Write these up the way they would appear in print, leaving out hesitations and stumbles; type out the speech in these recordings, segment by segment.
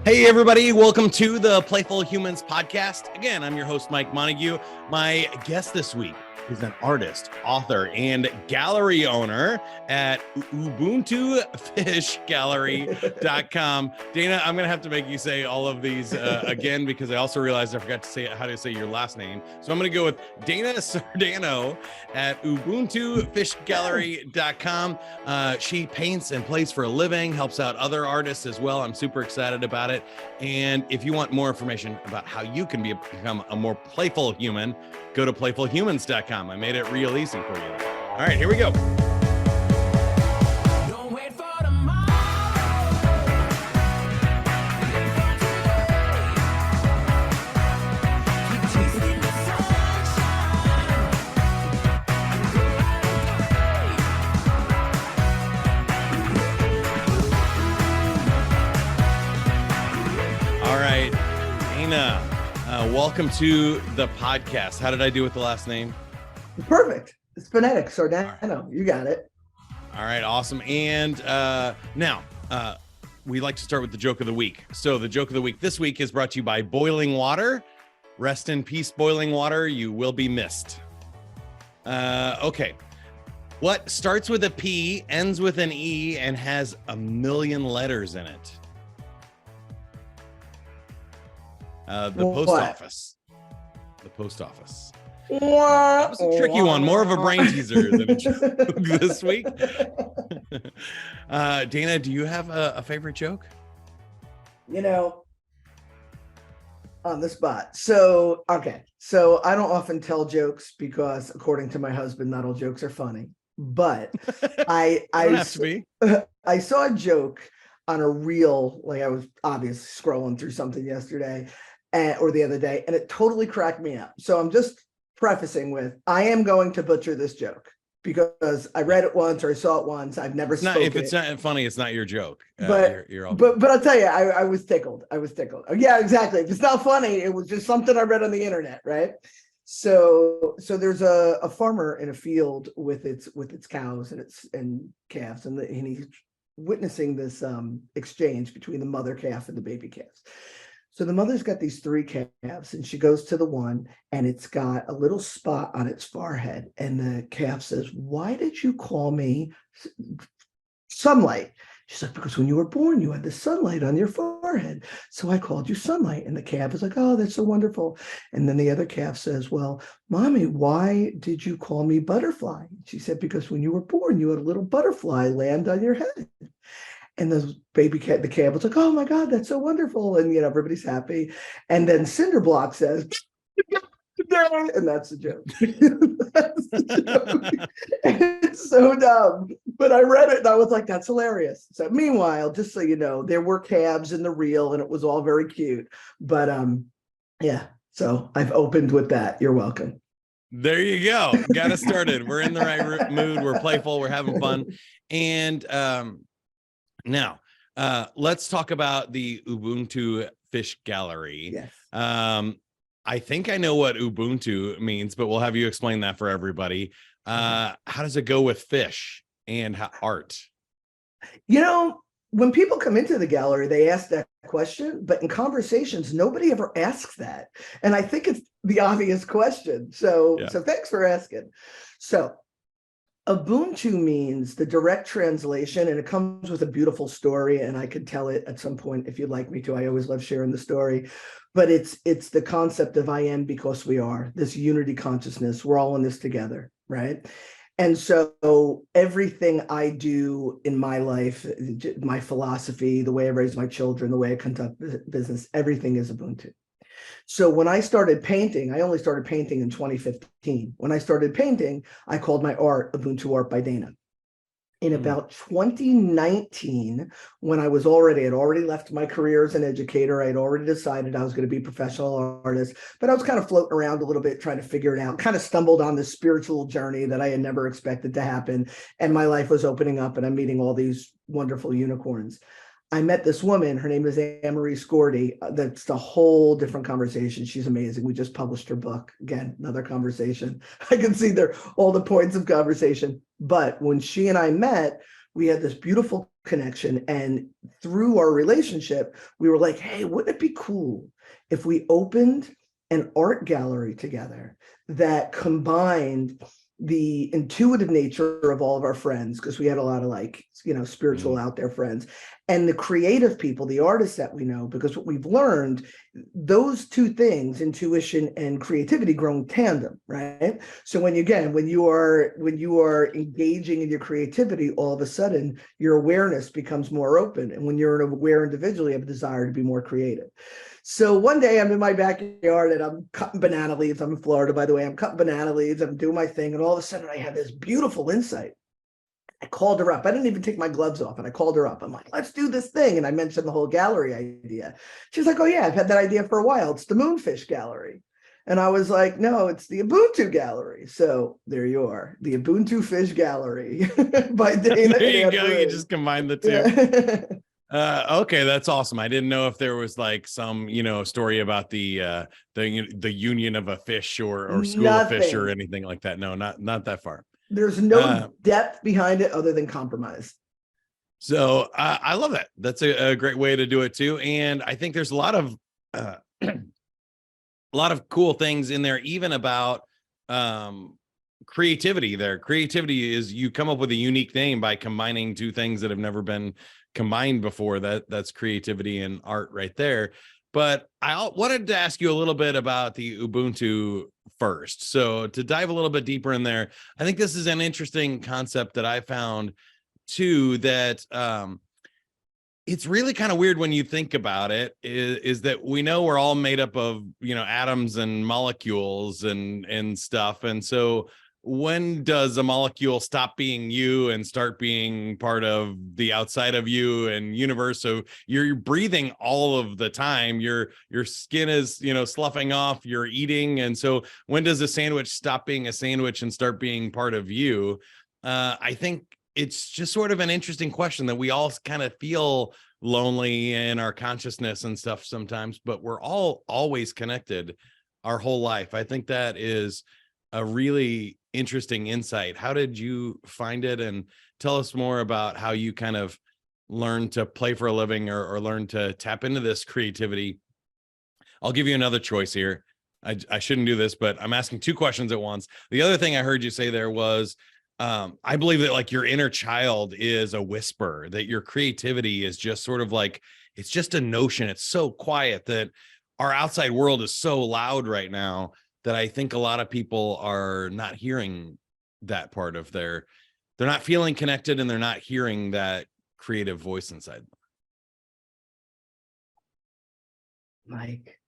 Hey, everybody. Welcome to the Playful Humans podcast. Again, I'm your host, Mike Montague. My guest this week is an artist, author, and gallery owner at Ubuntu Fish Gallery.com. Dana, I'm going to have to make you say all of these again because I also realized I forgot to say how to say your last name. So I'm going to go with Dana Sardano at Ubuntu Fish Gallery.com. She paints and plays for a living, helps out other artists as well. I'm super excited about it. And if you want more information about how you can become a more playful human, go to playfulhumans.com. I made it real easy for you. All right, here we go. All right, Dana, welcome to the podcast. How did I do with the last name? Perfect. It's phonetic, Sardano. Right. You got it. All right, awesome. And now we like to start with the joke of the week. So the joke of the week this week is brought to you by Boiling Water. Rest in peace, Boiling Water. You will be missed. Okay. What starts with a P, ends with an E, and has 1,000,000 letters in it? The post office. The post office. That was a tricky one, more of a brain teaser than a joke this week. Dana, do you have a favorite joke? On the spot. So I don't often tell jokes because according to my husband, not all jokes are funny, but I saw a joke on a reel, like I was obviously scrolling through something yesterday or the other day, and it totally cracked me up. So I'm just prefacing with, I am going to butcher this joke because I read it once or I saw it once. I've never spoken. If it's not funny, it's not your joke. But I'll tell you, I was tickled. Yeah, exactly. If it's not funny, it was just something I read on the internet, right? So there's a farmer in a field with its cows and calves, and he's witnessing this exchange between the mother calf and the baby calves. So the mother's got these 3 calves, and she goes to the one, and it's got a little spot on its forehead. And the calf says, "Why did you call me Sunlight?" She's like, "Because when you were born, you had the sunlight on your forehead. So I called you Sunlight." And the calf is like, "Oh, that's so wonderful." And then the other calf says, "Well, Mommy, why did you call me Butterfly?" She said, "Because when you were born, you had a little butterfly land on your head." And the calf was like, "Oh my God, that's so wonderful." And everybody's happy. And then Cinderblock says, and that's the joke. That's the joke. It's so dumb. But I read it and I was like, that's hilarious. So meanwhile, just so you know, there were calves in the reel and it was all very cute. But yeah, so I've opened with that. You're welcome. There you go. Got us started. We're in the right mood. We're playful. We're having fun. And now, let's talk about the Ubuntu Fish Gallery. Yes. I think I know what Ubuntu means, but we'll have you explain that for everybody. How does it go with fish and art? When people come into the gallery, they ask that question, but in conversations, nobody ever asks that. And I think it's the obvious question. So thanks for asking. So Ubuntu means the direct translation, and it comes with a beautiful story, and I could tell it at some point if you'd like me to. I always love sharing the story, but it's the concept of I am because we are, this unity consciousness. We're all in this together, right? And so everything I do in my life, my philosophy, the way I raise my children, the way I conduct business, everything is Ubuntu. So when I started painting, I only started painting in 2015. When I started painting, I called my art Ubuntu Art by Dana. In about 2019, when I had already left my career as an educator, I had already decided I was going to be a professional artist, but I was kind of floating around a little bit, trying to figure it out, kind of stumbled on this spiritual journey that I had never expected to happen. And my life was opening up and I'm meeting all these wonderful unicorns. I met this woman, her name is Anne-Marie Scordy. That's a whole different conversation. She's amazing. We just published her book. Again, another conversation. I can see there all the points of conversation. But when she and I met, We had this beautiful connection. And through our relationship, we were like, hey, wouldn't it be cool if we opened an art gallery together that combined the intuitive nature of all of our friends, because we had a lot of like, spiritual out there friends, and the creative people, the artists that we know, because what we've learned, those two things, intuition and creativity, grow in tandem, right? So when you are engaging in your creativity, all of a sudden your awareness becomes more open. And when you're an aware individual, you have a desire to be more creative. So one day I'm in my backyard and I'm cutting banana leaves. I'm in Florida, by the way. I'm cutting banana leaves. I'm doing my thing. And all of a sudden I have this beautiful insight. I called her up. I didn't even take my gloves off, and I called her up. I'm like, let's do this thing. And I mentioned the whole gallery idea. She's like, oh yeah, I've had that idea for a while. It's the Moonfish Gallery. And I was like, no, it's the Ubuntu Gallery. So there you are, the Ubuntu Fish Gallery by Dana. There you go. You just combine the two. Yeah. Okay, that's awesome. I didn't know if there was like some, story about the union of a fish or school of fish or anything like that. No, not that far. There's no depth behind it other than compromise. So I love that. That's a great way to do it too. And I think there's a lot of a lot of cool things in there, even about creativity. Creativity is, you come up with a unique name by combining two things that have never been combined before. That's creativity and art right there. But I wanted to ask you a little bit about the Ubuntu first. So to dive a little bit deeper in there, I think this is an interesting concept that I found too, that it's really kind of weird when you think about it, is that we know we're all made up of, atoms and molecules and stuff. And so when does a molecule stop being you and start being part of the outside of you and universe? So you're breathing all of the time. Your skin is, sloughing off, you're eating. And so when does a sandwich stop being a sandwich and start being part of you? I think it's just sort of an interesting question, that we all kind of feel lonely in our consciousness and stuff sometimes, but we're all always connected our whole life. I think that is a really interesting insight. How did you find it? And tell us more about how you kind of learned to play for a living, or learn to tap into this creativity. I'll give you another choice here. I shouldn't do this, but I'm asking two questions at once. The other thing I heard you say there was, I believe that like your inner child is a whisper, that your creativity is just sort of like, it's just a notion. It's so quiet that our outside world is so loud right now that I think a lot of people are not hearing that part of they're not feeling connected, and they're not hearing that creative voice inside them. Mike,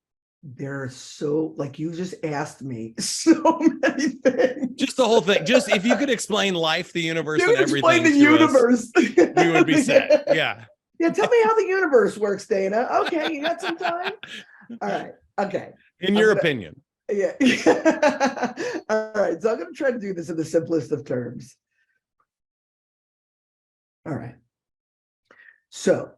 there's so, like, you just asked me so many things. Just the whole thing. Just if you could explain life, the universe, and everything. Explain the universe. We would be set. Yeah. Yeah. Tell me how the universe works, Dana. Okay. You got some time? All right. Okay. In your opinion. Yeah. All right. So I'm going to try to do this in the simplest of terms. All right. So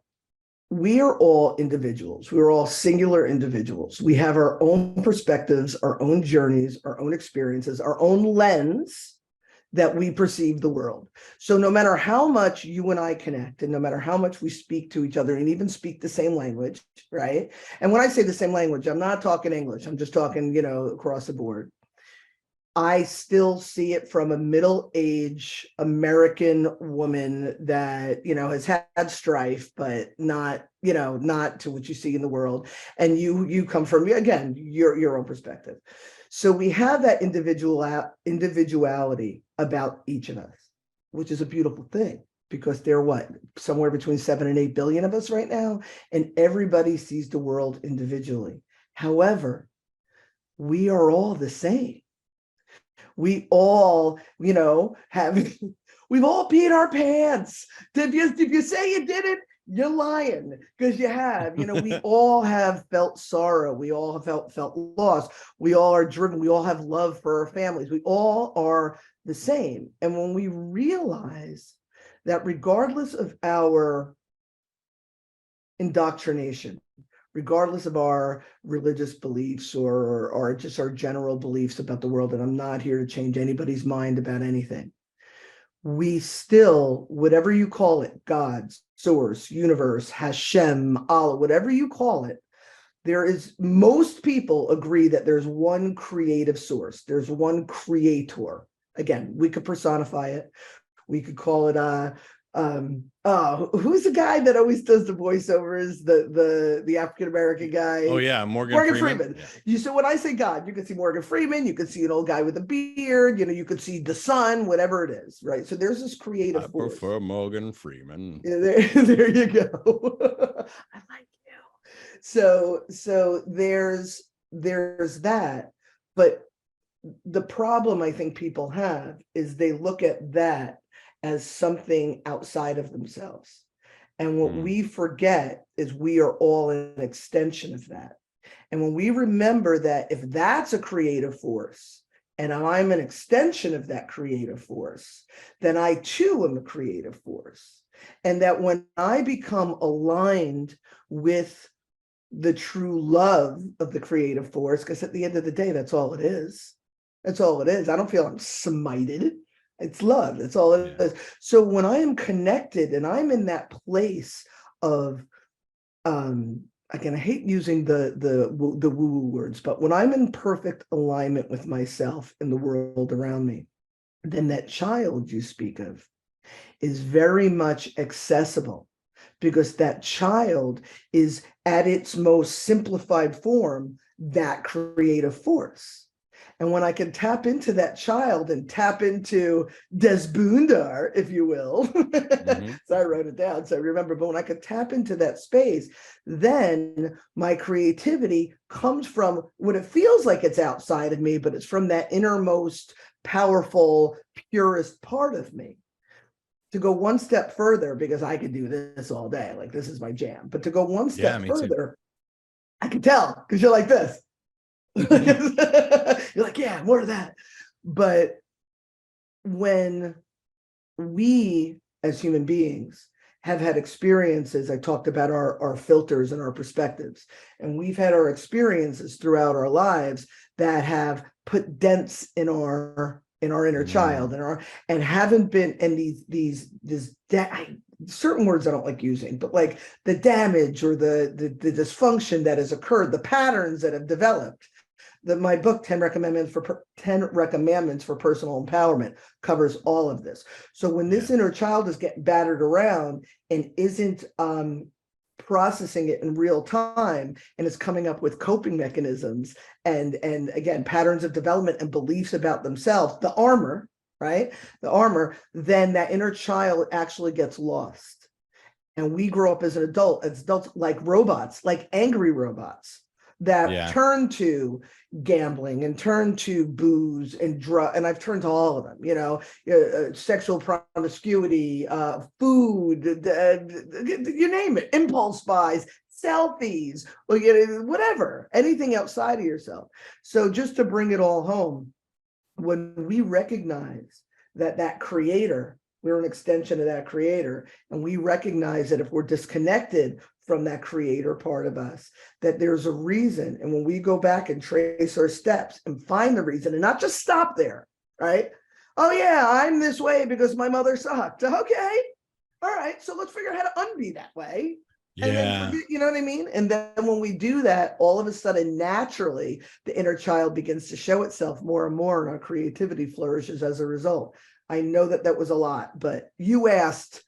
we are all individuals. We're all singular individuals. We have our own perspectives, our own journeys, our own experiences, our own lens that we perceive the world. So no matter how much you and I connect, and no matter how much we speak to each other and even speak the same language, right? And when I say the same language, I'm not talking English. I'm just talking, across the board. I still see it from a middle-aged American woman that, has had strife, but not to what you see in the world. And you come from, again, your own perspective. So we have that individuality about each of us, which is a beautiful thing, because there are somewhere between 7 and 8 billion of us right now, and everybody sees the world individually. However, we are all the same. We all, we've all peed our pants. If you say you didn't, you're lying, because you have. We all have felt sorrow. We all have felt loss. We all are driven. We all have love for our families. We all are the same. And when we realize that regardless of our indoctrination, regardless of our religious beliefs or just our general beliefs about the world, and I'm not here to change anybody's mind about anything, we still, whatever you call it, God, source, universe, Hashem, Allah, whatever you call it, most people agree that there's one creative source. There's one creator. Again, we could personify it. We could call it who's the guy that always does the voiceovers, the African-American guy? Oh yeah, Morgan Freeman. Yeah. So when I say God, you can see Morgan Freeman, you can see an old guy with a beard, you could see the sun, whatever it is, right? So there's this creative force. I prefer Morgan Freeman. Yeah, there you go. I like you. So there's that, but the problem I think people have is they look at that as something outside of themselves. And what we forget is we are all an extension of that. And when we remember that if that's a creative force and I'm an extension of that creative force, then I too am a creative force. And that when I become aligned with the true love of the creative force, because at the end of the day, that's all it is. That's all it is. I don't feel I'm smited. It's love. That's all it is. So when I am connected and I'm in that place of, again, I hate using the woo-woo words, but when I'm in perfect alignment with myself and the world around me, then that child you speak of is very much accessible, because that child is at its most simplified form, that creative force. And when I can tap into that child and tap into Desbundar, if you will, so I wrote it down, so I remember, but when I could tap into that space, then my creativity comes from what it feels like it's outside of me, but it's from that innermost, powerful, purest part of me. To go one step further, because I could do this all day, like this is my jam, but to go one step further, I can tell, because you're like this. You're like, yeah, more of that. But when we as human beings have had experiences, I talked about our filters and our perspectives, and we've had our experiences throughout our lives that have put dents in our inner child and haven't been, and certain words I don't like using, but like the damage or the dysfunction that has occurred, the patterns that have developed. My book, 10 Recommendments for Personal Empowerment, covers all of this. So when this inner child is getting battered around and isn't processing it in real time, and is coming up with coping mechanisms and again, patterns of development and beliefs about themselves, the armor, right? The armor, then that inner child actually gets lost. And we grow up as adults like robots, like angry robots that turn to gambling and turn to booze and drug, and I've turned to all of them, sexual promiscuity, food, you name it, impulse buys, selfies, whatever, anything outside of yourself. So just to bring it all home, when we recognize that creator, we're an extension of that creator, and we recognize that if we're disconnected from that creator part of us, that there's a reason. And when we go back and trace our steps and find the reason and not just stop there, right? Oh yeah, I'm this way because my mother sucked. Okay, all right, so let's figure out how to unbe that way. And then forget, you know what I mean? And then when we do that, all of a sudden, naturally, the inner child begins to show itself more and more, and our creativity flourishes as a result. I know that was a lot, but you asked.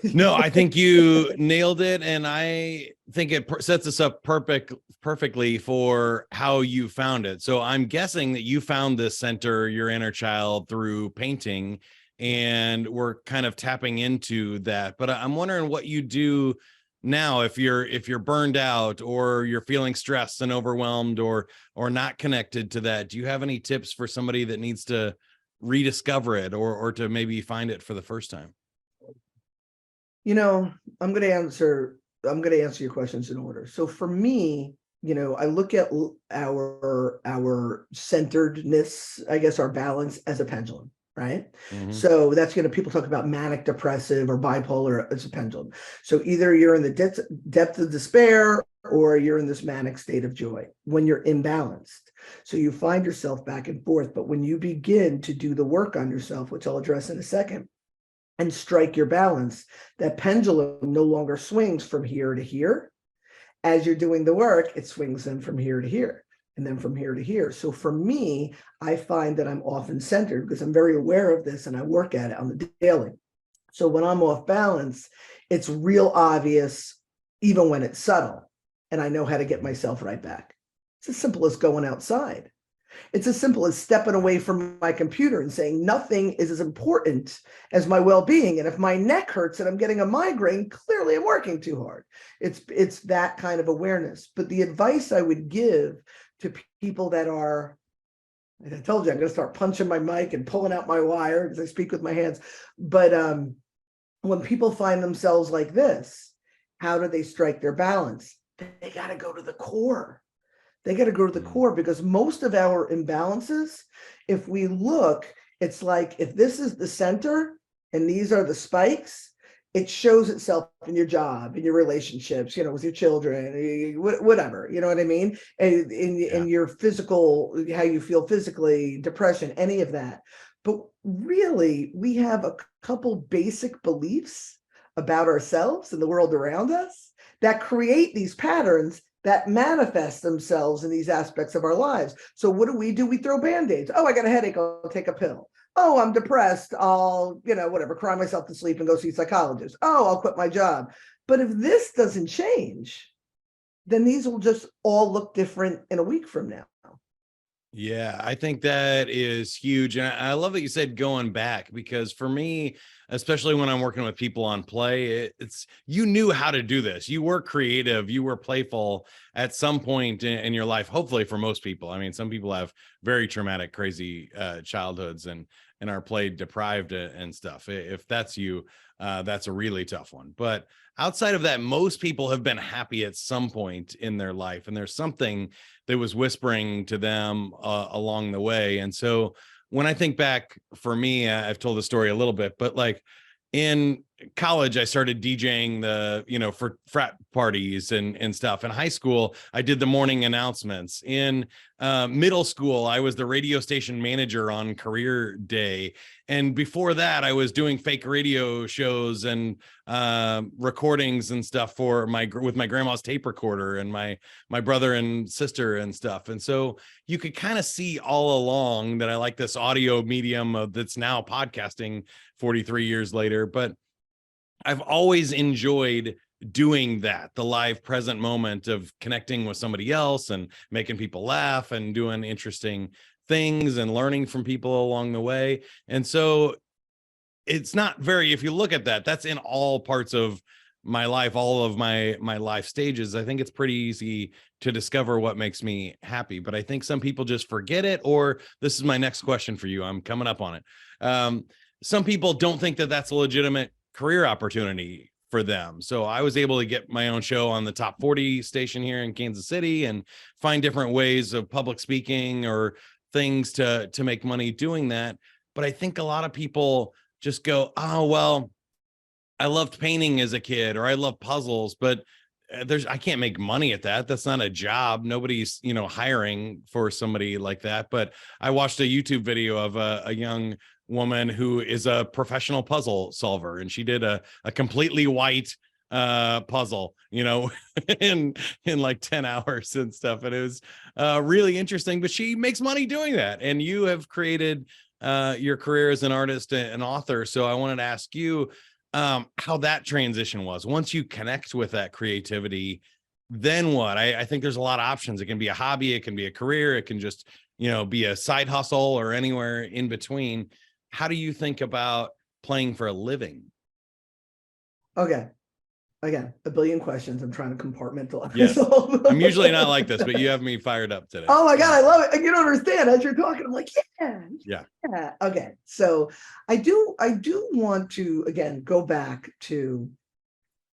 No, I think you nailed it. And I think it sets us up perfectly for how you found it. So I'm guessing that you found this center, your inner child, through painting, and we're kind of tapping into that. But I'm wondering what you do now if you're burned out, or you're feeling stressed and overwhelmed, or not connected to that. Do you have any tips for somebody that needs to rediscover it, or to maybe find it for the first time? I'm going to answer your questions in order. So for me, I look at our centeredness, I guess, our balance as a pendulum, right? So that's people talk about manic depressive or bipolar as a pendulum. So either you're in the depth of despair or you're in this manic state of joy when you're imbalanced. So you find yourself back and forth. But when you begin to do the work on yourself, which I'll address in a second, and strike your balance, that pendulum no longer swings from here to here. As you're doing the work, it swings then from here to here, and then from here to here. So for me, I find that I'm often centered because I'm very aware of this and I work at it on the daily. So when I'm off balance, it's real obvious, even when it's subtle, and I know how to get myself right back. It's as simple as going outside. It's as simple as stepping away from my computer and saying nothing is as important as my well-being. And if my neck hurts and I'm getting a migraine, clearly I'm working too hard. It's that kind of awareness. But the advice I would give to people that are, and I told you I'm going to start punching my mic and pulling out my wire because I speak with my hands. But when people find themselves like this, how do they strike their balance? They got to go to the core. They got to go to the core, because most of our imbalances, if we look, it's like if this is the center and these are the spikes, it shows itself in your job, in your relationships, with your children, whatever, you know what I mean? And in your physical, how you feel physically, depression, any of that. But really, we have a couple basic beliefs about ourselves and the world around us that create these patterns that manifest themselves in these aspects of our lives. So what do? We throw Band-Aids. Oh, I got a headache, I'll take a pill. Oh, I'm depressed, I'll, whatever, cry myself to sleep and go see a psychologist. Oh, I'll quit my job. But if this doesn't change, then these will just all look different in a week from now. Yeah, I think that is huge. And I love that you said going back, because for me, especially when I'm working with people on play, it's you knew how to do this. You were creative, you were playful at some point in your life, hopefully for most people. I mean, some people have very traumatic, crazy childhoods and are play deprived and stuff. If that's you, that's a really tough one. But outside of that, most people have been happy at some point in their life, and there's something that was whispering to them along the way. And so when I think back, for me, I've told the story a little bit, but like in college, I started DJing for frat parties and stuff. In high school, I did the morning announcements. In middle school, I was the radio station manager on career day. And before that, I was doing fake radio shows and recordings and stuff with my grandma's tape recorder and my brother and sister and stuff. And so you could kind of see all along that I like this audio medium that's now podcasting 43 years later. But I've always enjoyed doing that, the live present moment of connecting with somebody else and making people laugh and doing interesting things and learning from people along the way. And so it's not very, if you look at that, that's in all parts of my life, all of my life stages. I think it's pretty easy to discover what makes me happy, but I think some people just forget it. Or this is my next question for you, I'm coming up on it. Some people don't think that that's a legitimate career opportunity for them. So I was able to get my own show on the top 40 station here in Kansas City and find different ways of public speaking or things to make money doing that. But I think a lot of people just go, oh, well, I loved painting as a kid, or I love puzzles, but I can't make money at that. That's not a job. Nobody's, hiring for somebody like that. But I watched a YouTube video of a young woman who is a professional puzzle solver, and she did a completely white puzzle, in like 10 hours and stuff. And it was really interesting, but she makes money doing that. And you have created your career as an artist and author. So I wanted to ask you how that transition was. Once you connect with that creativity, then what? I think there's a lot of options. It can be a hobby, it can be a career, it can just, be a side hustle or anywhere in between. How do you think about playing for a living? Okay. Again, a billion questions. I'm trying to compartmentalize. Yes. I'm usually not like this, but you have me fired up today. Oh my God, I love it. You don't understand. As you're talking, I'm like, yeah. Okay. So I do want to, again, go back to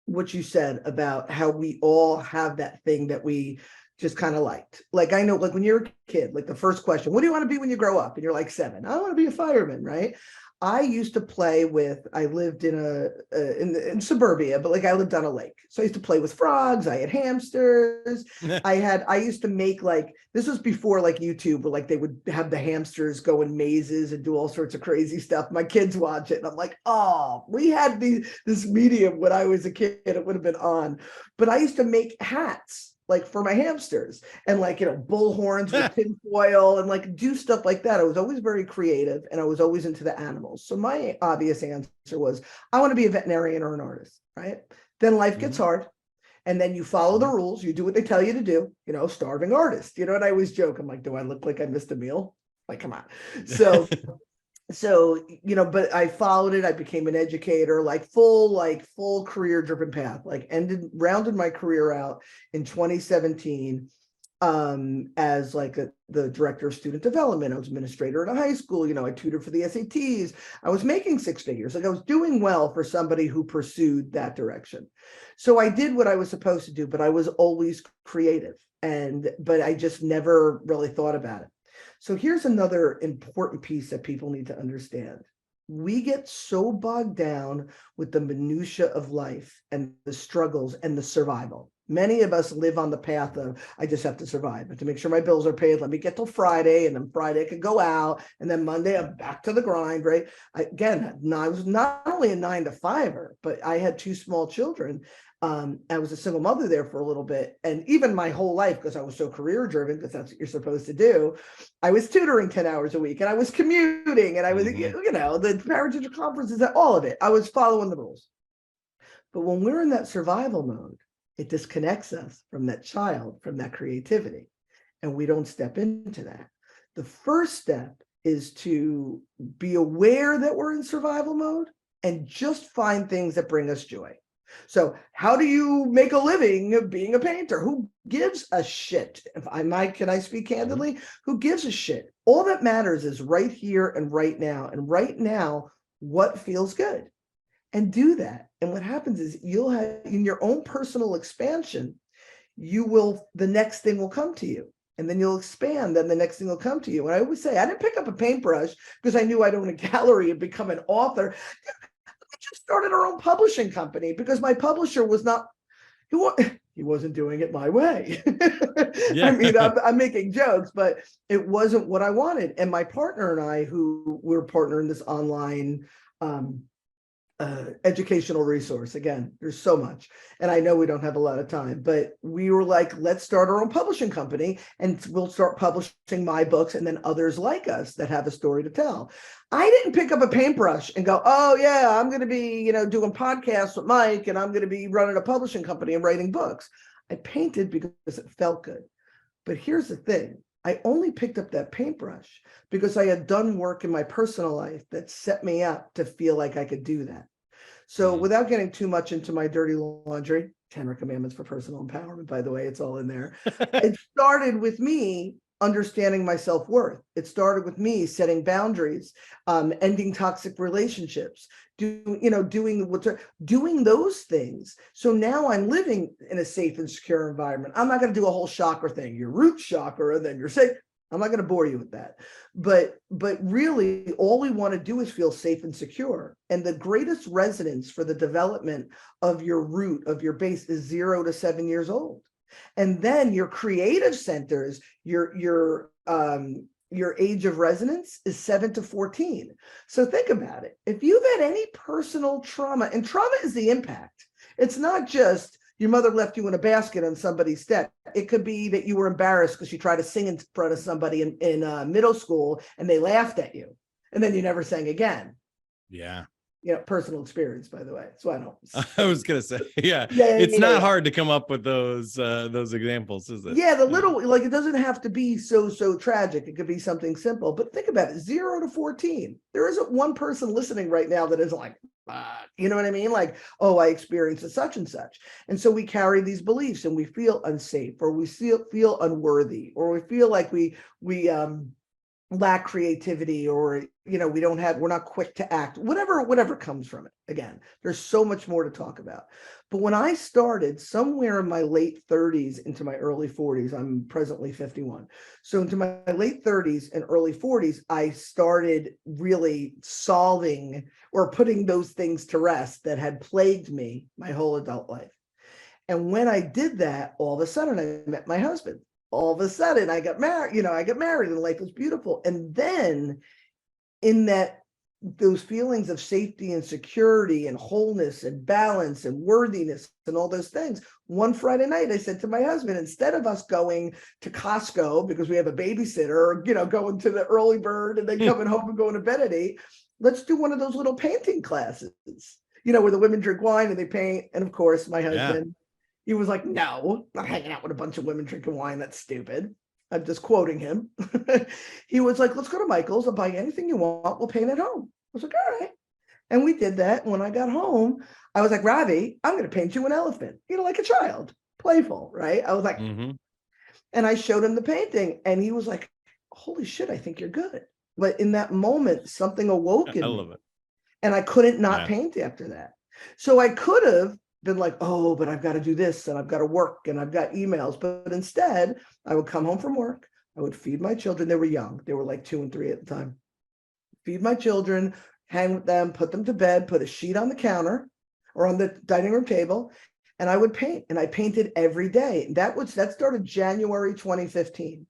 what you said about how we all have that thing that we just kind of liked. Like, I know, like when you're a kid, like the first question, what do you want to be when you grow up? And you're like 7. I want to be a fireman, right? I used to play with, I lived in suburbia, but like I lived on a lake. So I used to play with frogs. I had hamsters. I used to make like, this was before like YouTube, where like they would have the hamsters go in mazes and do all sorts of crazy stuff. My kids watch it and I'm like, oh, we had this medium when I was a kid, it would have been on. But I used to make hats like for my hamsters and like, bull horns with tinfoil and like do stuff like that. I was always very creative and I was always into the animals. So my obvious answer was, I want to be a veterinarian or an artist, right? Then life gets hard. And then you follow the rules. You do what they tell you to do, starving artist. And I always joke, I'm like, do I look like I missed a meal? Like, come on. So but I followed it. I became an educator, full career driven path, rounded my career out in 2017 as the director of student development. I was administrator at a high school. I tutored for the SATs. I was making six figures. I was doing well for somebody who pursued that direction. So I did what I was supposed to do, but I was always creative. But I just never really thought about it. So here's another important piece that people need to understand. We get so bogged down with the minutia of life and the struggles and the survival. Many of us live on the path of, I just have to survive. I have to make sure my bills are paid. Let me get till Friday, and then Friday I could go out, and then Monday I'm back to the grind, right? I was not only a 9-to-5er, but I had two small children. I was a single mother there for a little bit. And even my whole life, because I was so career driven, because that's what you're supposed to do, I was tutoring 10 hours a week and I was commuting and I was, the parent-teacher conferences, all of it. I was following the rules. But when we're in that survival mode, it disconnects us from that child, from that creativity. And we don't step into that. The first step is to be aware that we're in survival mode and just find things that bring us joy. So how do you make a living being a painter? Who gives a shit? Can I speak candidly? Who gives a shit? All that matters is right here and right now. And right now, what feels good? And do that. And what happens is you'll have, in your own personal expansion, the next thing will come to you. And then you'll expand, then the next thing will come to you. And I always say, I didn't pick up a paintbrush because I knew I'd own a gallery and become an author. We just started our own publishing company because my publisher was not, he wasn't doing it my way. Yeah. I mean, I'm making jokes, but it wasn't what I wanted. And my partner and I, who we're partnering in this online educational resource. Again, there's so much. And I know we don't have a lot of time, but we were like, let's start our own publishing company and we'll start publishing my books and then others like us that have a story to tell. I didn't pick up a paintbrush and go, oh yeah, I'm going to be, doing podcasts with Mike and I'm going to be running a publishing company and writing books. I painted because it felt good. But here's the thing. I only picked up that paintbrush because I had done work in my personal life that set me up to feel like I could do that. So without getting too much into my dirty laundry, 10 commandments for personal empowerment, by the way, it's all in there. It started with me understanding my self-worth. It started with me setting boundaries, ending toxic relationships, doing those things. So now I'm living in a safe and secure environment. I'm not going to do a whole chakra thing. Your root chakra, and then you're safe. I'm not going to bore you with that. But really, all we want to do is feel safe and secure. And the greatest resonance for the development of your root, of your base, is 0 to 7 years old. And then your creative centers, your age of resonance is 7 to 14. So think about it. If you've had any personal trauma, and trauma is the impact, it's not just your mother left you in a basket on somebody's step. It could be that you were embarrassed because you tried to sing in front of somebody in middle school and they laughed at you. And then you never sang again. Yeah. Personal experience, by the way. So I don't. I was gonna say, it's not hard to come up with those examples, is it? Yeah, the little, it doesn't have to be so tragic. It could be something simple. But think about it: 0 to 14. There isn't one person listening right now that is like, you know what I mean? Like, oh, I experienced a such and such. And so we carry these beliefs, and we feel unsafe, or we feel unworthy, or we feel like we lack creativity, or we're not quick to act, whatever comes from it. Again, there's so much more to talk about. But when I started somewhere in my late 30s into my early 40s, I'm presently 51, so into my late 30s and early 40s, I started really solving or putting those things to rest that had plagued me my whole adult life. And when I did that, all of a sudden I met my husband. All of a sudden I got married, and life was beautiful. And then in those feelings of safety and security and wholeness and balance and worthiness and all those things, one Friday night I said to my husband, instead of us going to Costco because we have a babysitter, or going to the early bird and then coming home and going to bed at 8, let's do one of those little painting classes, where the women drink wine and they paint. And of course my husband, he was like, no, not hanging out with a bunch of women drinking wine. That's stupid. I'm just quoting him. He was like, let's go to Michael's. I'll buy you anything you want. We'll paint at home. I was like, all right. And we did that. When I got home, I was like, Ravi, I'm going to paint you an elephant, like a child, playful, right? I was like, and I showed him the painting and he was like, holy shit, I think you're good. But in that moment, something awoke in me. I love it. And I couldn't not paint after that. So I could have been like, oh, but I've got to do this and I've got to work and I've got emails. But instead, I would come home from work. I would feed my children. They were young. They were like 2 and 3 at the time. Feed my children, hang with them, put them to bed, put a sheet on the counter or on the dining room table, and I would paint. And I painted every day. That started January 2015.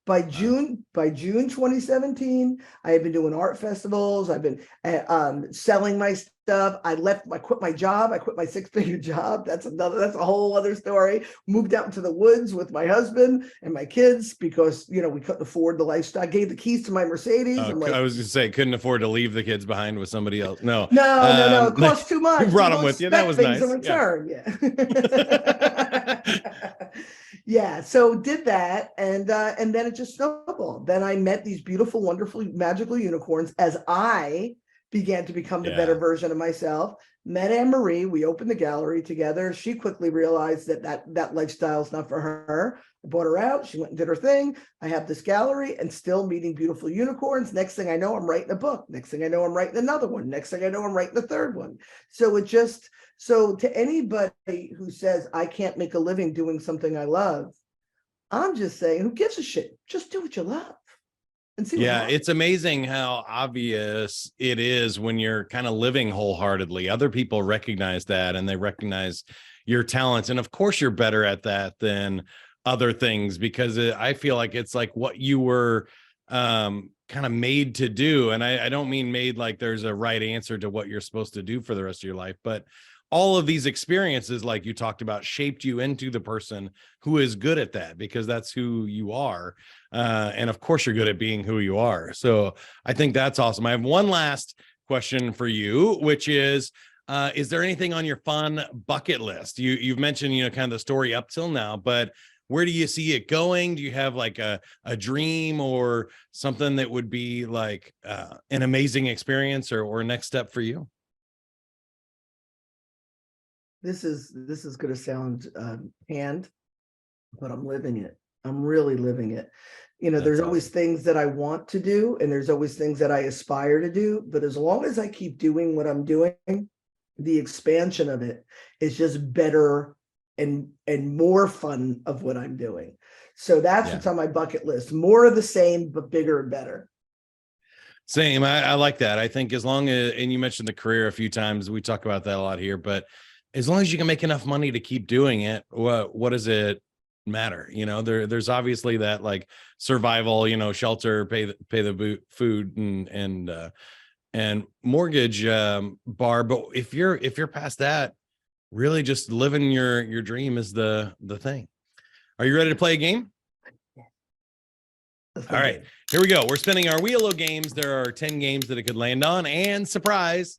By June 2017, I had been doing art festivals. I've been selling my stuff. I quit my job. I quit my 6-figure job. That's a whole other story. Moved out into the woods with my husband and my kids because, we couldn't afford the lifestyle. I gave the keys to my Mercedes. I was going to say, couldn't afford to leave the kids behind with somebody else. No. It costs too much. You brought them with you. That was nice. In return. Yeah. So did that. And then it just snowballed. Then I met these beautiful, wonderful, magical unicorns as I began to become the better version of myself. Met Anne-Marie. We opened the gallery together. She quickly realized that lifestyle is not for her. I brought her out. She went and did her thing. I have this gallery and still meeting beautiful unicorns. Next thing I know, I'm writing a book. Next thing I know, I'm writing another one. Next thing I know, I'm writing the third one. So to anybody who says, I can't make a living doing something I love, I'm just saying, who gives a shit? Just do what you love. And see it's amazing how obvious it is when you're kind of living wholeheartedly. Other people recognize that and they recognize your talents. And of course, you're better at that than other things because I feel like it's like what you were kind of made to do. And I don't mean made like there's a right answer to what you're supposed to do for the rest of your life, but all of these experiences, like you talked about, shaped you into the person who is good at that because that's who you are. And of course, you're good at being who you are. So I think that's awesome. I have one last question for you, which is there anything on your fun bucket list? You've mentioned, kind of the story up till now, but where do you see it going? Do you have like a dream or something that would be like an amazing experience or next step for you? This is going to sound canned, but I'm living it. I'm really living it. There's always things that I want to do, and there's always things that I aspire to do. But as long as I keep doing what I'm doing, the expansion of it is just better and more fun of what I'm doing. So that's what's on my bucket list. More of the same, but bigger and better. Same. I like that. I think as long as, and you mentioned the career a few times, we talk about that a lot here, but as long as you can make enough money to keep doing it, what does it matter? There's obviously that like survival, shelter, pay the food and mortgage bar. But if you're past that, really just living your dream is the thing. Are you ready to play a game? All right, here we go. We're spinning our wheel of games. There are 10 games that it could land on, and surprise,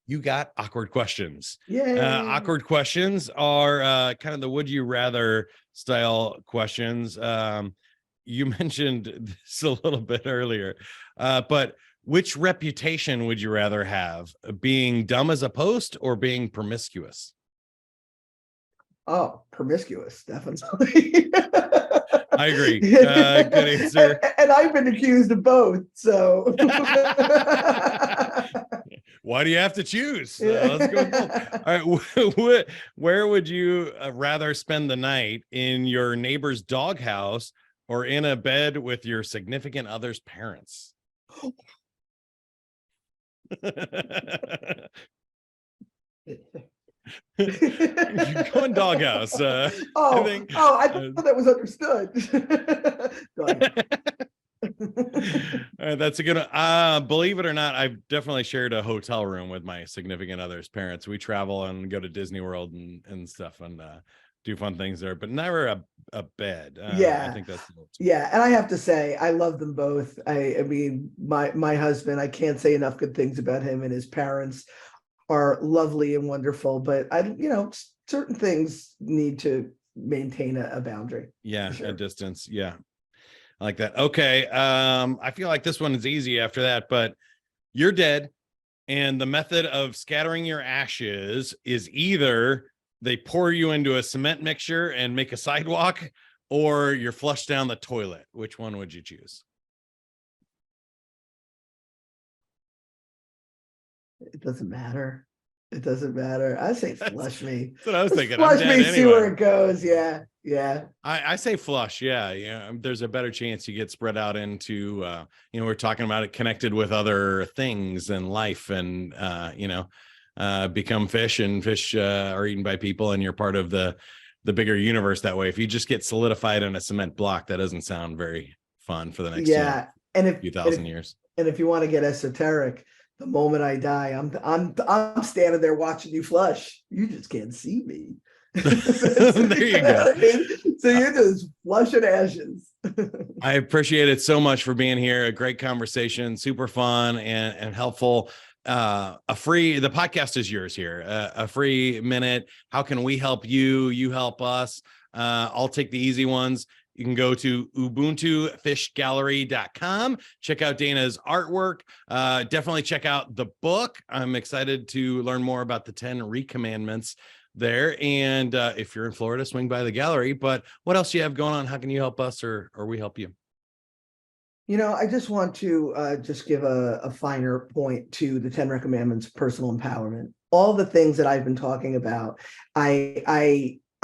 you got awkward questions. Awkward questions are kind of the would you rather style questions. You mentioned this a little bit earlier, but which reputation would you rather have, being dumb as a post or being promiscuous? Oh, promiscuous, definitely. I agree. Good answer. And I've been accused of both. So why do you have to choose? Let's go with both. All right. Where would you rather spend the night, in your neighbor's doghouse or in a bed with your significant other's parents? You're going doghouse. I think, thought that was understood. that's a good one. Believe it or not, I've definitely shared a hotel room with my significant other's parents. We travel and go to Disney World and stuff, and do fun things there, but never a bed. Yeah, I think that's yeah. And I have to say, I love them both. I mean, my husband, I can't say enough good things about him, and his parents are lovely and wonderful, but certain things need to maintain a boundary. Yeah, sure. A distance. Yeah, I like that. Okay. I feel like this one is easy after that, but you're dead, and the method of scattering your ashes is either they pour you into a cement mixture and make a sidewalk, or you're flushed down the toilet. Which one would you choose? It doesn't matter. It doesn't matter. I say flush me. That's what I was thinking. Flush me, anyway. see where it goes. Yeah. Yeah. I say flush. Yeah. There's a better chance you get spread out into, we're talking about it connected with other things and life, and, become fish, and fish are eaten by people, and you're part of the bigger universe that way. If you just get solidified in a cement block, that doesn't sound very fun for the next few thousand years. And if you want to get esoteric, the moment I die, I'm standing there watching you flush. You just can't see me. There you go. So you're just flushing ashes. I appreciate it so much for being here. A great conversation, super fun and helpful. The podcast is yours here. A free minute. How can we help you? You help us. I'll take the easy ones. You can go to ubuntufishgallery.com. Check out Dana's artwork. Definitely check out the book. I'm excited to learn more about the 10 recommandments there. And if you're in Florida, swing by the gallery. But what else do you have going on? How can you help us, or we help you? I just want to just give a finer point to the 10 recommendments of personal empowerment. All the things that I've been talking about,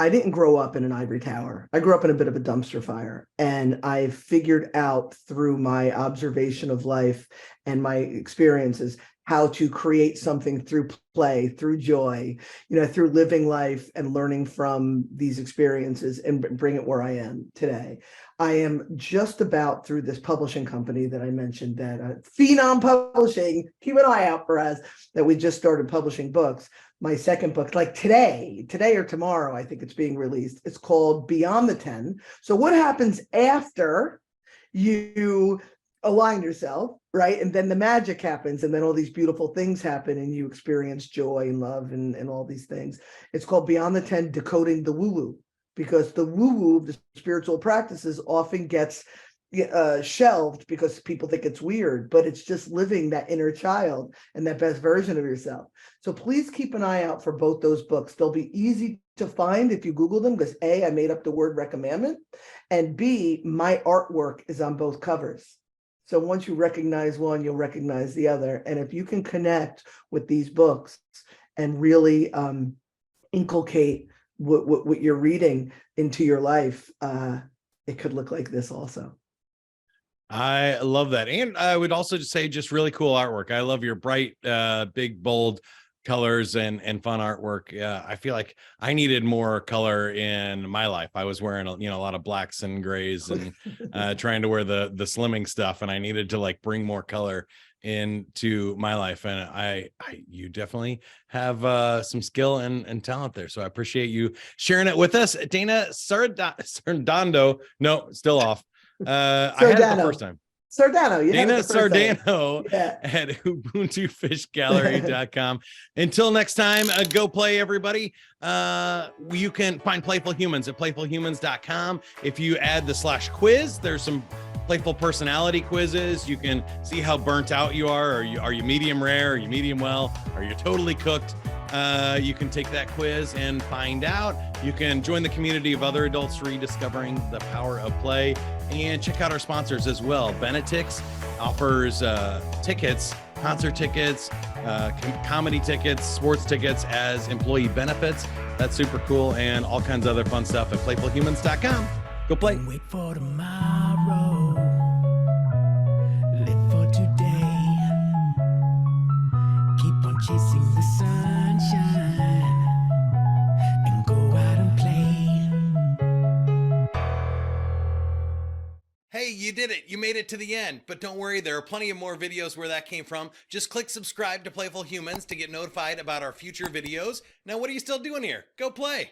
I didn't grow up in an ivory tower. I grew up in a bit of a dumpster fire, and I figured out through my observation of life and my experiences how to create something through play, through joy, through living life and learning from these experiences, and bring it where I am today. I am just about, through this publishing company that I mentioned, that Phenom Publishing, keep an eye out for us, that we just started publishing books. My second book, like today or tomorrow, I think it's being released. It's called Beyond the 10. So what happens after you align yourself, right? And then the magic happens, and then all these beautiful things happen, and you experience joy and love and all these things. It's called Beyond the 10, Decoding the Woo-Woo, because the woo-woo, the spiritual practices, often gets shelved because people think it's weird, but it's just living that inner child and that best version of yourself. So please keep an eye out for both those books. They'll be easy to find if you Google them, because A, I made up the word recommendment, and B, my artwork is on both covers. So once you recognize one, you'll recognize the other. And if you can connect with these books and really inculcate what you're reading into your life, it could look like this also. I love that. And I would also just say, just really cool artwork. I love your bright, big, bold colors and fun artwork. I feel like I needed more color in my life. I was wearing a lot of blacks and grays and trying to wear the slimming stuff, and I needed to bring more color into my life. And you definitely have some skill and talent there. So I appreciate you sharing it with us. Dana Sardano. No, still off. I had it the first time. Sardano, Dana Sardano at ubuntufishgallery.com. Until next time, go play, everybody. You can find Playful Humans at playfulhumans.com. If you add the /quiz, there's some playful personality quizzes. You can see how burnt out you are. Are you medium rare? Are you medium well? Are you totally cooked? You can take that quiz and find out. You can join the community of other adults rediscovering the power of play, and check out our sponsors as well. Benetix offers tickets, concert tickets, comedy tickets, sports tickets as employee benefits. That's super cool, and all kinds of other fun stuff at playfulhumans.com. Go play. Don't wait for tomorrow. Live for today. Keep on chasing the sunshine and go out and play. Hey, you did it. You made it to the end. But don't worry, there are plenty of more videos where that came from. Just click subscribe to Playful Humans to get notified about our future videos. Now, what are you still doing here? Go play.